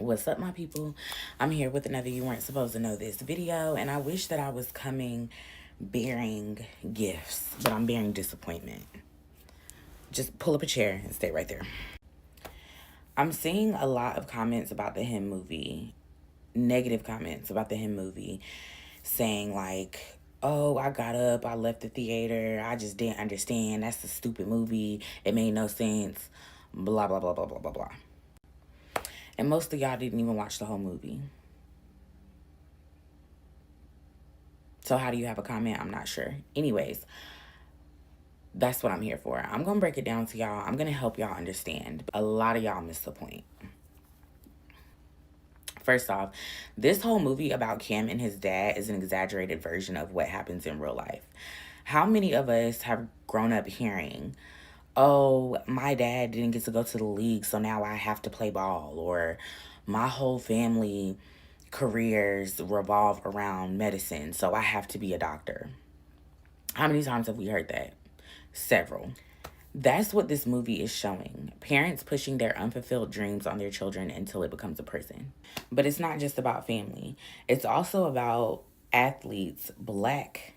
What's up, my people? I'm here with another You Weren't Supposed to Know This video, and I wish that I was coming bearing gifts, but I'm bearing disappointment. Just pull up a chair and stay right there. I'm seeing a lot of comments about the Him movie, negative comments about the Him movie, saying like, oh, I got up, I left the theater, I just didn't understand, that's a stupid movie, it made no sense, blah, blah, blah, blah, blah, blah, blah. And most of y'all didn't even watch the whole movie. So how do you have a comment? I'm not sure. Anyways, that's what I'm here for. I'm going to break it down to y'all. I'm going to help y'all understand. A lot of y'all missed the point. First off, this whole movie about Cam and his dad is an exaggerated version of what happens in real life. How many of us have grown up hearing, oh, my dad didn't get to go to the league, so now I have to play ball, or my whole family careers revolve around medicine, so I have to be a doctor. How many times have we heard that? Several. That's what this movie is showing. Parents pushing their unfulfilled dreams on their children until it becomes a prison. But it's not just about family. It's also about athletes, black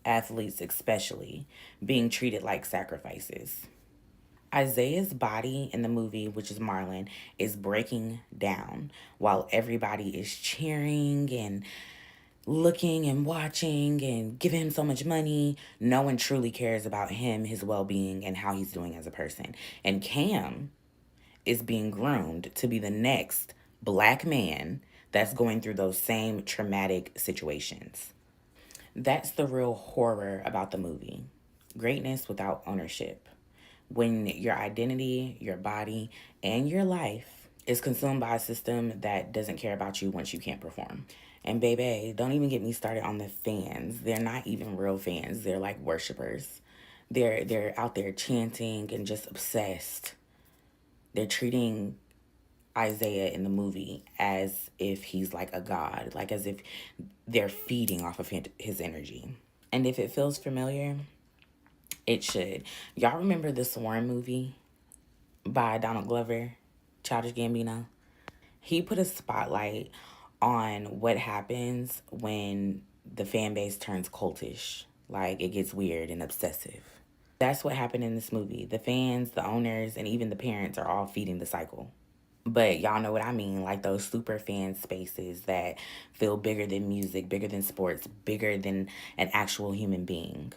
athletes especially, being treated like sacrifices. Isaiah's body in the movie, which is Marlon, is breaking down while everybody is cheering and looking and watching and giving him so much money. No one truly cares about him, his well-being, and how he's doing as a person. And Cam is being groomed to be the next black man that's going through those same traumatic situations. That's the real horror about the movie. Greatness without ownership. When your identity, your body, and your life is consumed by a system that doesn't care about you once you can't perform. And baby, don't even get me started on the fans. They're not even real fans. They're like worshipers. They're out there chanting and just obsessed. They're treating Isaiah in the movie as if he's like a god, like as if they're feeding off of his energy. And if it feels familiar, it should. Y'all remember the Swarm movie by Donald Glover, Childish Gambino? He put a spotlight on what happens when the fan base turns cultish. Like, it gets weird and obsessive. That's what happened in this movie. The fans, the owners, and even the parents are all feeding the cycle. But y'all know what I mean, like those super fan spaces that feel bigger than music, bigger than sports, bigger than an actual human being.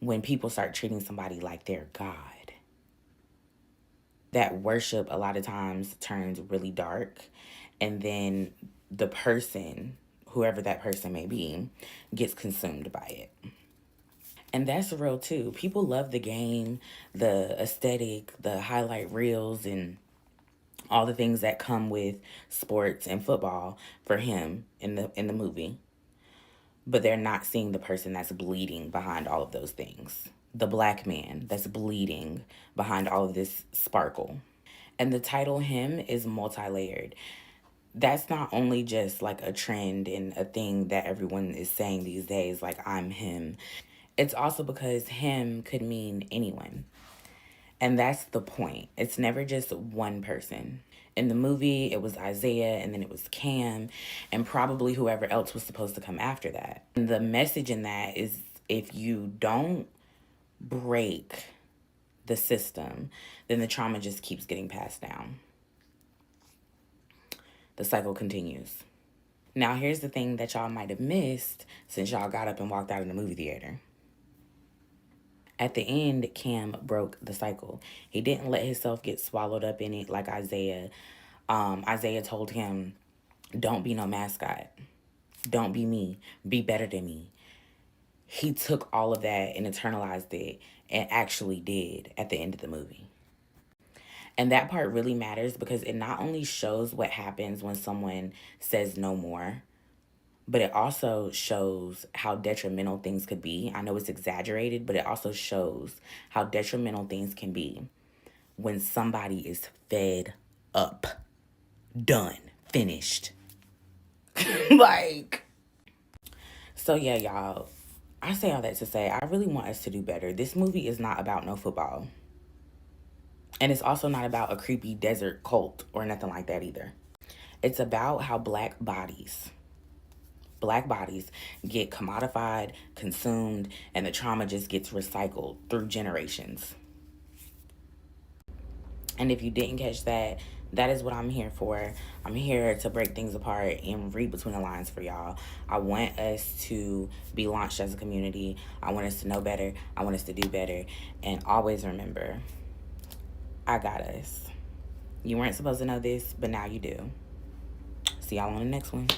When people start treating somebody like they're God, that worship a lot of times turns really dark, and then the person, whoever that person may be, gets consumed by it. And that's real too. People love the game, the aesthetic, the highlight reels, and all the things that come with sports and football for him in the movie. But they're not seeing the person that's bleeding behind all of those things. The black man that's bleeding behind all of this sparkle. And the title Him is multi-layered. That's not only just like a trend and a thing that everyone is saying these days, like I'm him. It's also because him could mean anyone. And that's the point. It's never just one person. In the movie, it was Isaiah, and then it was Cam, and probably whoever else was supposed to come after that. And the message in that is, if you don't break the system, then the trauma just keeps getting passed down. The cycle continues. Now, here's the thing that y'all might have missed since y'all got up and walked out of the movie theater. At the end, Cam broke the cycle. He didn't let himself get swallowed up in it like Isaiah. Isaiah told him, don't be no mascot. Don't be me. Be better than me. He took all of that and internalized it and actually did at the end of the movie. And that part really matters because it not only shows what happens when someone says no more, but it also shows how detrimental things could be. I know it's exaggerated, but it also shows how detrimental things can be when somebody is fed up, done, finished. Like, so yeah, y'all, I say all that to say I really want us to do better. This movie is not about no football. And it's also not about a creepy desert cult or nothing like that either. It's about how black bodies get commodified, consumed, and the trauma just gets recycled through generations. And if you didn't catch that, that is what I'm here for. I'm here to break things apart and read between the lines for y'all. I want us to be launched as a community. I want us to know better. I want us to do better. And always remember, I got us. You weren't supposed to know this, but now you do. See y'all on the next one.